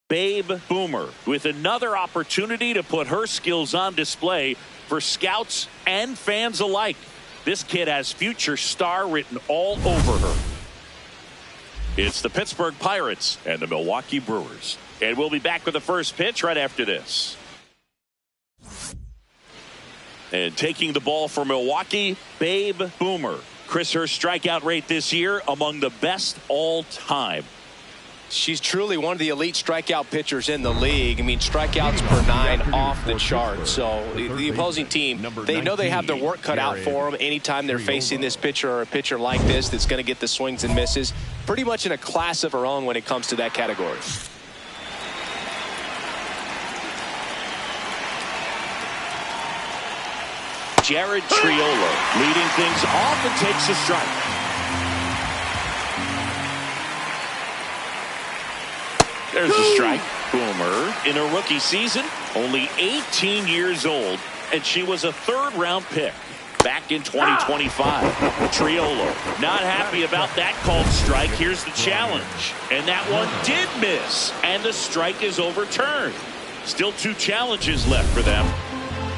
Babe Boomer with another opportunity to put her skills on display for scouts and fans alike. This kid has future star written all over her. It's the Pittsburgh Pirates and the Milwaukee Brewers. And we'll be back with the first pitch right after this. And taking the ball for Milwaukee, Babe Boomer. Chris, her strikeout rate this year among the best all time. She's truly one of the elite strikeout pitchers in the league. I mean, strikeouts per 9 off the chart. So the opposing team, they know they have their work cut out for them anytime they're facing this pitcher or a pitcher like this that's going to get the swings and misses. Pretty much in a class of her own when it comes to that category. Jared Triolo leading things off and takes a strike. There's a strike. Boomer in her rookie season, only 18 years old, and she was a third-round pick back in 2025. Triolo not happy about that called strike. Here's the challenge, and that one did miss, and the strike is overturned. Still 2 challenges left for them.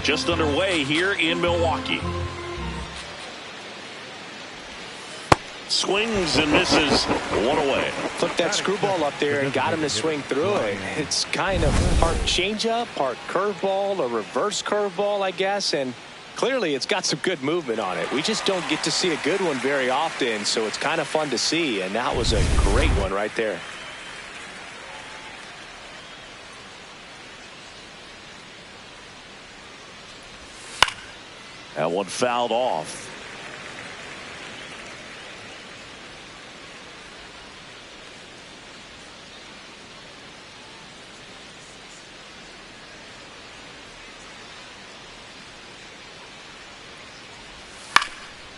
Just underway here in Milwaukee. Swings and misses, 1 away. Flipped that screwball up there and got him to swing through it. It's kind of part changeup, part curveball, a reverse curveball, I guess. And clearly it's got some good movement on it. We just don't get to see a good one very often, so it's kind of fun to see. And that was a great one right there. That one fouled off.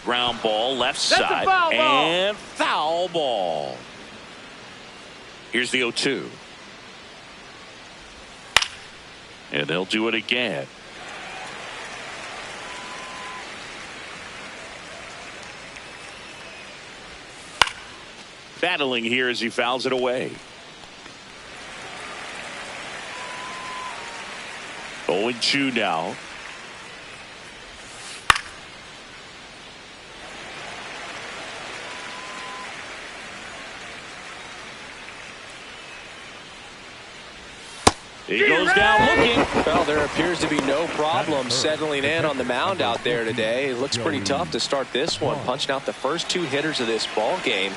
Ground ball left side and foul ball. Here's the 0-2. And they'll do it again. Battling here as he fouls it away. 0-2 now. He goes down looking. Well, there appears to be no problem settling in on the mound out there today. It looks pretty tough to start this one, punching out the first 2 hitters of this ball game.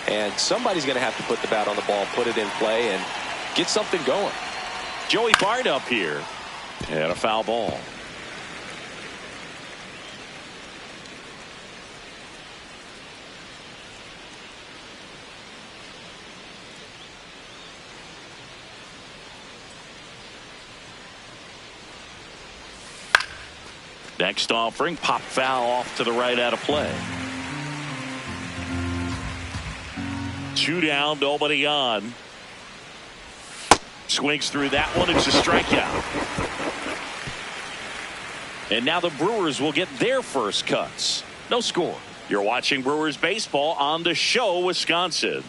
And somebody's going to have to put the bat on the ball, put it in play, and get something going. Joey Bart up here. And a foul ball. Next offering, pop foul off to the right out of play. 2 down, nobody on. Swings through that one. It's a strikeout. And now the Brewers will get their first cuts. No score. You're watching Brewers baseball on the show, Wisconsin.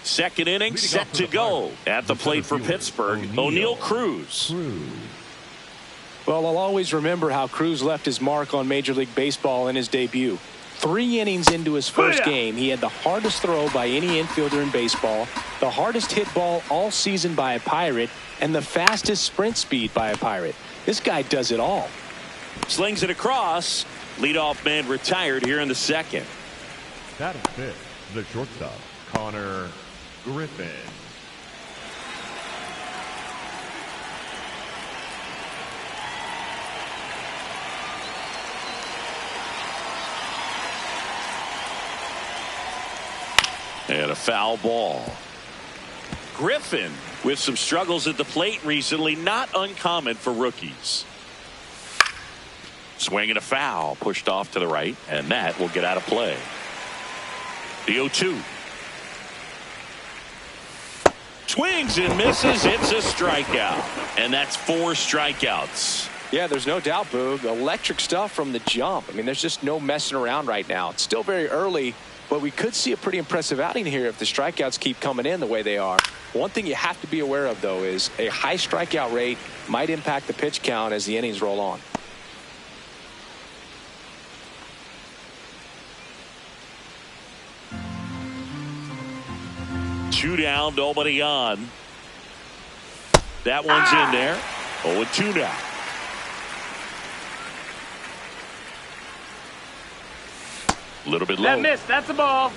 Second inning set to go. At the plate for Pittsburgh, O'Neal Cruz. Well, I'll always remember how Cruz left his mark on Major League Baseball in his debut. 3 innings into his first game, he had the hardest throw by any infielder in baseball, the hardest hit ball all season by a Pirate, and the fastest sprint speed by a Pirate. This guy does it all. Slings it across. Leadoff man retired here in the second. That is it. The shortstop, Connor Griffin. And a foul ball. Griffin with some struggles at the plate recently, not uncommon for rookies. Swinging a foul, pushed off to the right, and that will get out of play. The 0-2. Swings and misses. It's a strikeout. And that's 4 strikeouts. Yeah, there's no doubt, Boog. Electric stuff from the jump. I mean, there's just no messing around right now. It's still very early, but we could see a pretty impressive outing here if the strikeouts keep coming in the way they are. One thing you have to be aware of, though, is a high strikeout rate might impact the pitch count as the innings roll on. Two down, nobody on. That one's in there. 0-2 now. A little bit low. That missed. That's a ball.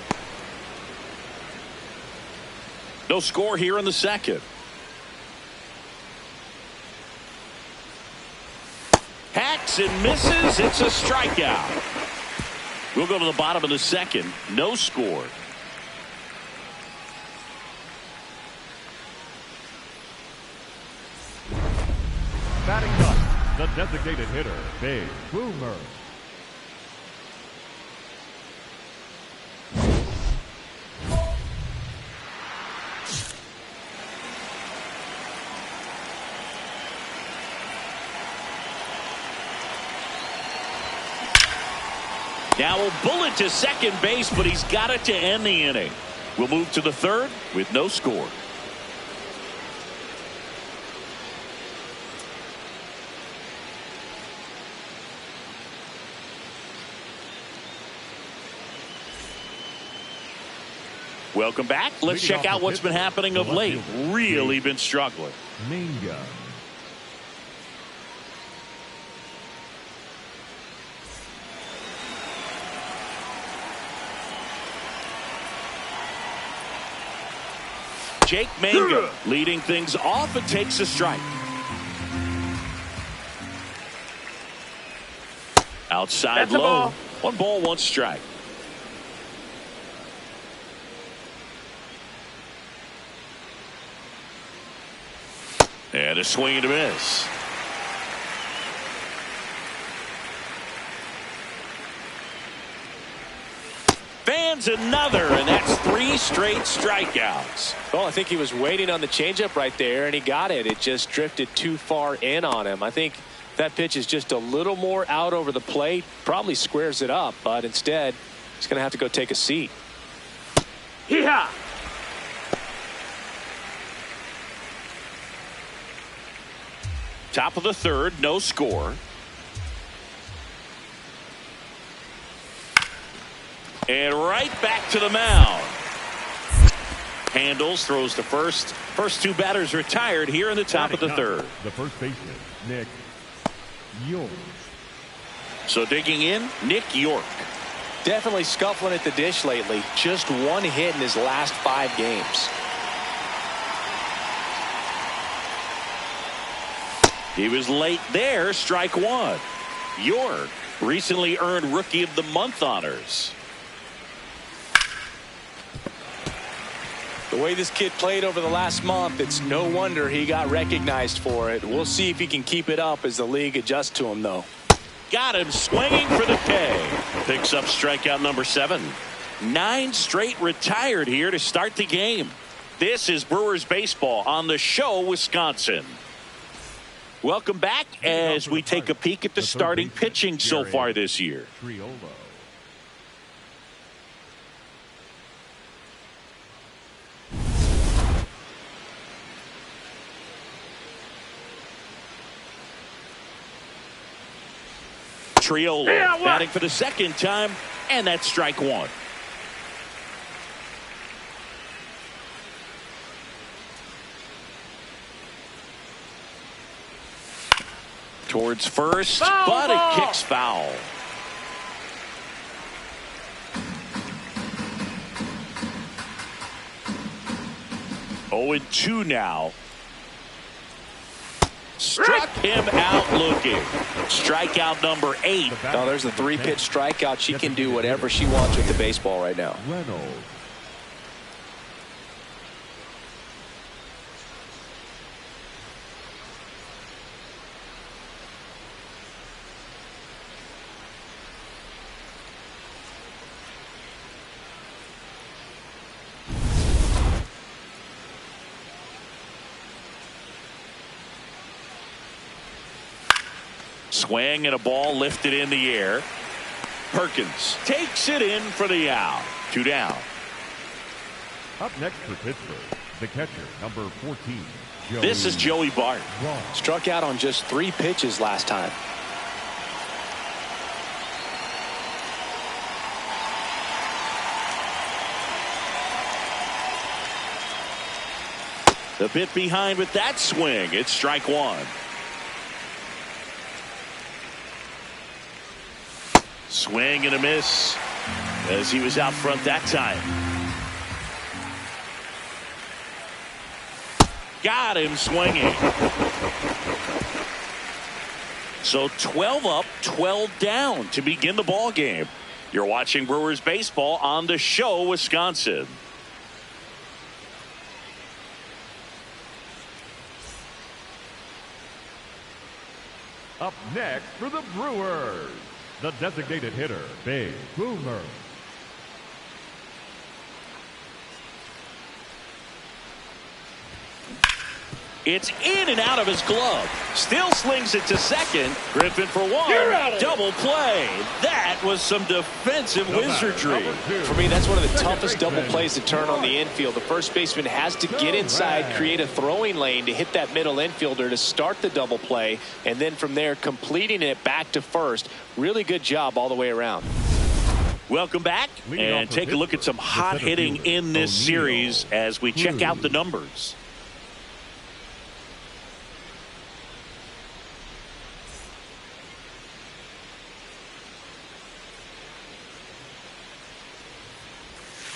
No score here in the second. Hacks and misses. It's a strikeout. We'll go to the bottom of the second. No score. Batting up, the designated hitter, Big Boomer. Now a bullet to second base, but he's got it to end the inning. We'll move to the third with no score. Welcome back. Let's check out what's been happening of late. Really been struggling. Minga. Jake Manga leading things off and takes a strike. Outside low. 1 ball, 1 strike. And a swing and a miss. Fans another, and that's 3 straight strikeouts. Well, I think he was waiting on the changeup right there, and he got it. It just drifted too far in on him. I think that pitch is just a little more out over the plate. Probably squares it up, but instead, he's going to have to go take a seat. Hee-haw! Top of the third, no score. And right back to the mound. Handles, throws to first. First 2 batters retired here in the top of the third. The first baseman, Nick York. So digging in, Nick York. Definitely scuffling at the dish lately. Just 1 hit in his last 5 games. He was late there, strike 1. York recently earned Rookie of the Month honors. The way this kid played over the last month, it's no wonder he got recognized for it. We'll see if he can keep it up as the league adjusts to him, though. Got him swinging for the K. Picks up strikeout number 7. 9 straight retired here to start the game. This is Brewers baseball on the show, Wisconsin. Welcome back as we take a peek at the starting pitching so far this year. Triolo. Triolo batting for the second time, and that's strike 1. Towards first, but it kicks foul. Oh, and 2 now. Struck him out looking. Strikeout number 8. Oh, there's a 3-pitch strikeout. She can do whatever she wants with the baseball right now. Reynolds. Swing and a ball lifted in the air. Perkins takes it in for the out. 2 down. Up next for Pittsburgh, the catcher, number 14. This is Joey Bart. Struck out on just 3 pitches last time. The bit behind with that swing. It's strike 1. Swing and a miss as he was out front that time. Got him swinging. So 12 up, 12 down to begin the ball game. You're watching Brewers baseball on the show, Wisconsin. Up next for the Brewers, the designated hitter, Big Boomer. It's in and out of his glove. Still slings it to second. Griffin for 1. Double play. That was some defensive wizardry. For me, that's one of the toughest double plays to turn on the infield. The first baseman has to get inside, create a throwing lane to hit that middle infielder to start the double play, and then from there completing it back to first. Really good job all the way around. Welcome back and take a look at some hot hitting in this series as we check out the numbers.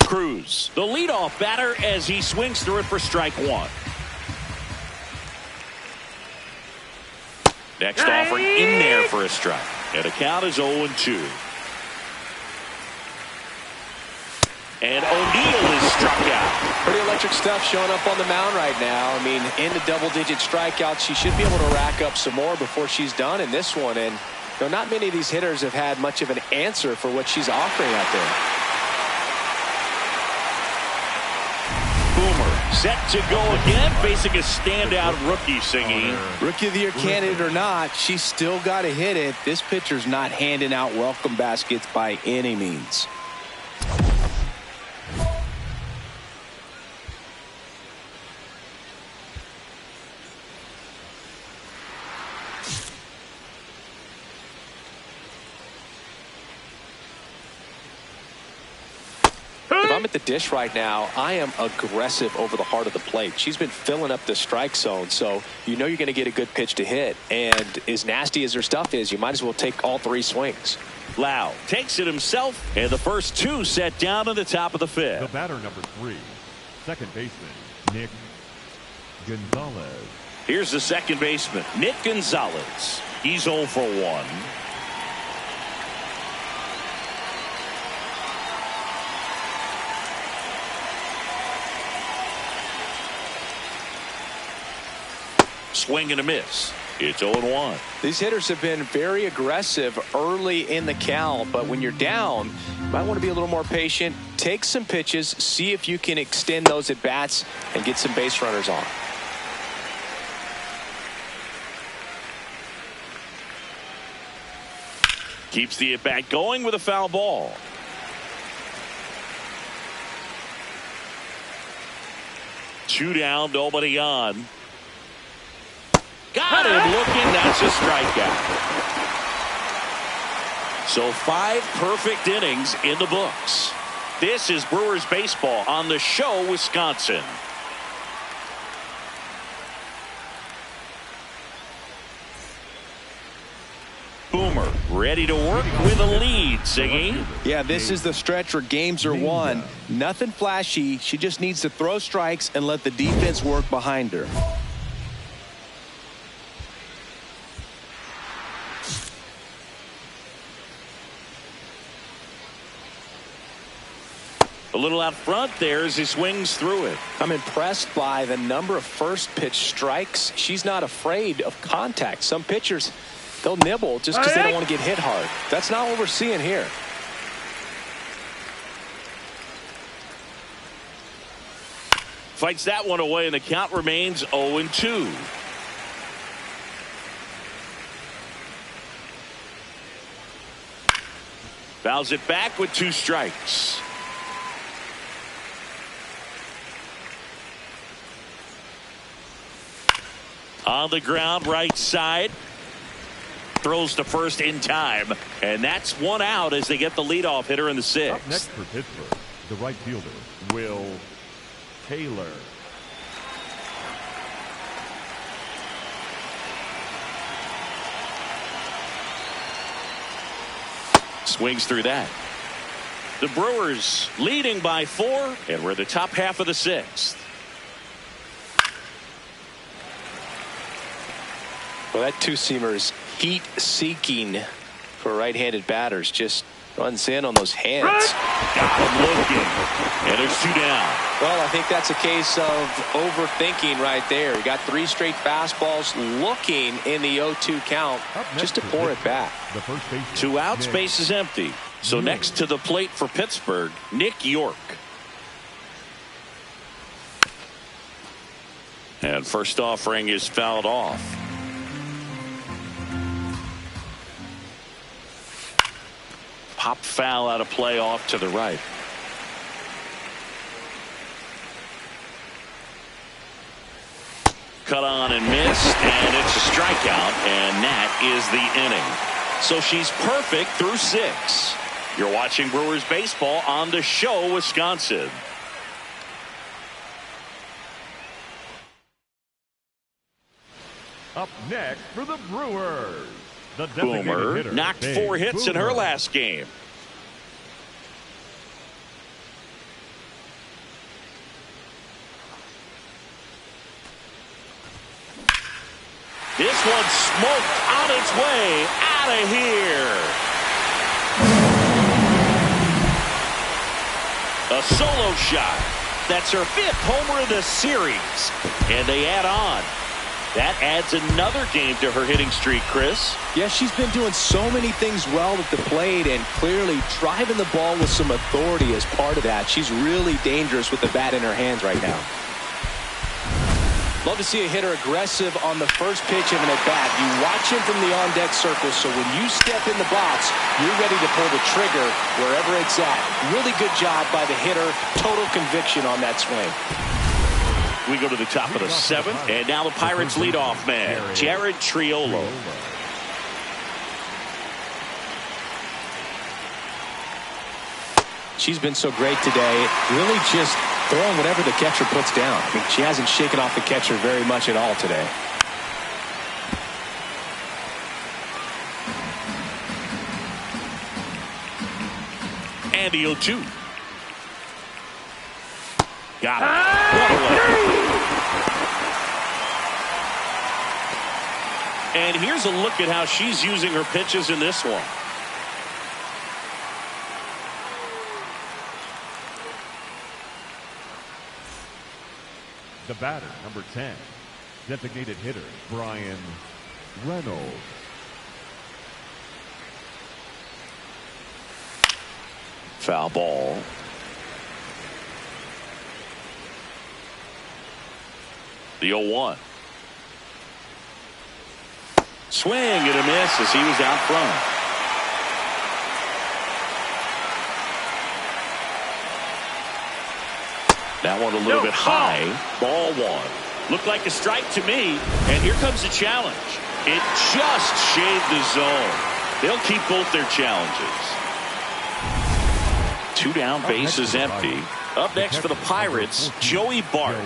Cruz, the leadoff batter, as he swings through it for strike 1. Next offering in there for a strike. And the count is 0-2. And O'Neill is struck out. Pretty electric stuff showing up on the mound right now. I mean, into double-digit strikeouts. She should be able to rack up some more before she's done in this one. And not many of these hitters have had much of an answer for what she's offering out there. Set to go again, facing a standout rookie singing. Rookie of the Year candidate or not, she's still got to hit it. This pitcher's not handing out welcome baskets by any means. I'm at the dish right now. I am aggressive over the heart of the plate. She's been filling up the strike zone, so you know you're going to get a good pitch to hit. And as nasty as her stuff is, you might as well take all 3 swings. Lau takes it himself, and the first 2 set down in the top of the 5th. The batter, number 3, second baseman, Nick Gonzalez. Here's the second baseman, Nick Gonzalez. He's 0 for 1. Swing and a miss. It's 0-1. These hitters have been very aggressive early in the count, but when you're down, you might want to be a little more patient. Take some pitches, see if you can extend those at bats and get some base runners on. Keeps the at bat going with a foul ball. Two down, nobody on. Got him looking. That's a strikeout. So 5 perfect innings in the books. This is Brewers baseball on the show, Wisconsin. Boomer ready to work with a lead, singing. Yeah, this is the stretch where games are won. Nothing flashy. She just needs to throw strikes and let the defense work behind her. A little out front there as he swings through it. I'm impressed by the number of first pitch strikes. She's not afraid of contact. Some pitchers, they'll nibble just because they don't want to get hit hard. That's not what we're seeing here. Fights that one away, and the count remains 0-2. Fouls it back with 2 strikes. On the ground, right side. Throws to first in time. And that's 1 out as they get the leadoff hitter in the 6th. Up next for Pittsburgh, the right fielder, Will Taylor. Swings through that. The Brewers leading by 4, and we're the top half of the 6th. Well, that two-seamer is heat-seeking for right-handed batters. Just runs in on those hands. Got him looking. And there's 2 down. Well, I think that's a case of overthinking right there. He got 3 straight fastballs looking in the 0-2 count just to pour it back. 2 outs, base is empty. So next to the plate for Pittsburgh, Nick York. And first offering is fouled off. Pop foul out of play off to the right. Cut on and missed, and it's a strikeout, and that is the inning. So she's perfect through 6. You're watching Brewers baseball on the show, Wisconsin. Up next for the Brewers, the designated Boomer hitter, knocked 4 hits in her last game. This one smoked on its way out of here. A solo shot. That's her 5th homer of the series. And they add on. That adds another game to her hitting streak, Chris. Yeah, she's been doing so many things well at the plate and clearly driving the ball with some authority as part of that. She's really dangerous with the bat in her hands right now. Love to see a hitter aggressive on the first pitch of an at-bat. You watch him from the on-deck circle, so when you step in the box, you're ready to pull the trigger wherever it's at. Really good job by the hitter. Total conviction on that swing. We go to the top of the 7th, and now the Pirates leadoff man, Jared Triolo. She's been so great today. Really just throwing whatever the catcher puts down. I mean, she hasn't shaken off the catcher very much at all today. And the 0-2. Got it. One away. And here's a look at how she's using her pitches in this one. The batter, number 10, designated hitter, Brian Reynolds. Foul ball. The 0-1. Swing and a miss as he was out front. That one a little bit high. Ball 1. Looked like a strike to me. And here comes the challenge. It just shaved the zone. They'll keep both their challenges. 2 down, base is empty. Up next for the Pirates, Joey Bart.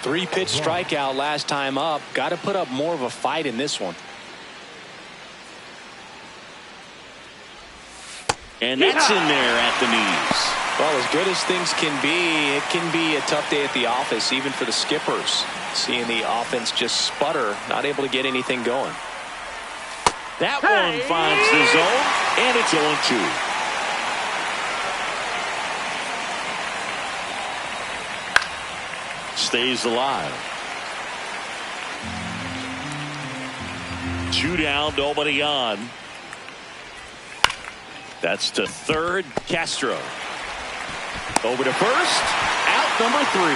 3-pitch strikeout last time up. Got to put up more of a fight in this one. And that's in there at the knees. Well, as good as things can be, it can be a tough day at the office, even for the skippers. Seeing the offense just sputter, not able to get anything going. That one finds the zone, and it's 0-2. Stays alive. 2 down, nobody on. That's to third, Castro. Over to first, out number 3.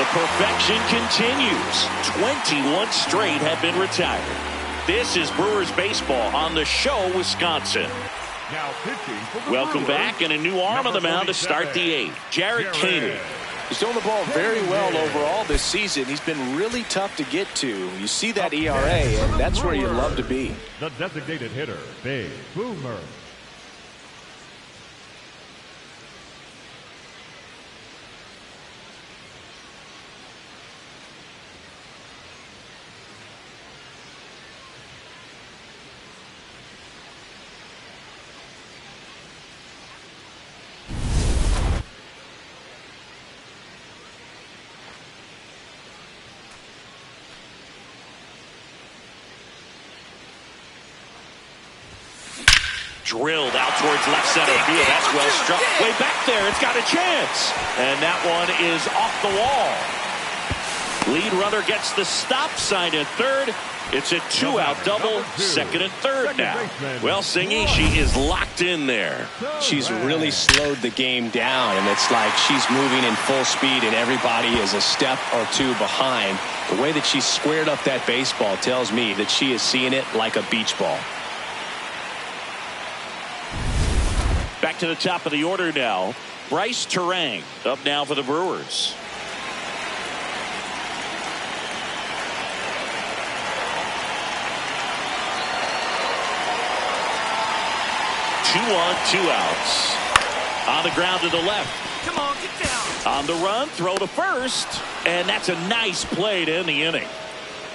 The perfection continues. 21 straight have been retired. This is Brewers baseball on the show, Wisconsin. Now pitching for the Welcome Brewers, back, and a new arm on the mound to start the 8th. Jarrett Koenig. He's throwing the ball very well overall this season. He's been really tough to get to. You see that ERA, and that's where you love to be. The designated hitter, Big Boomer. Drilled out towards left center field. That's well struck. Way back there. It's got a chance. And that one is off the wall. Lead runner gets the stop sign at third. It's a 2-out double. Second and third now. Well, Singy, she is locked in there. She's really slowed the game down, and it's like she's moving in full speed, and everybody is a step or two behind. The way that she squared up that baseball tells me that she is seeing it like a beach ball. Back to the top of the order now. Bryce Terang up now for the Brewers. Two on, 2 outs. On the ground to the left. Come on, get down. On the run, throw to first. And that's a nice play to end the inning.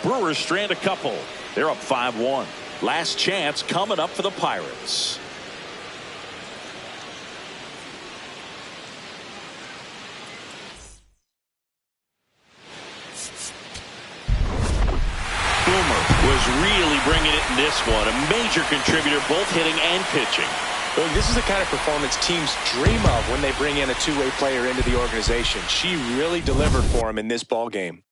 Brewers strand a couple. They're up 5-1. Last chance coming up for the Pirates. Was really bringing it in this one. A major contributor, both hitting and pitching. Look, this is the kind of performance teams dream of when they bring in a two-way player into the organization. She really delivered for them in this ball game.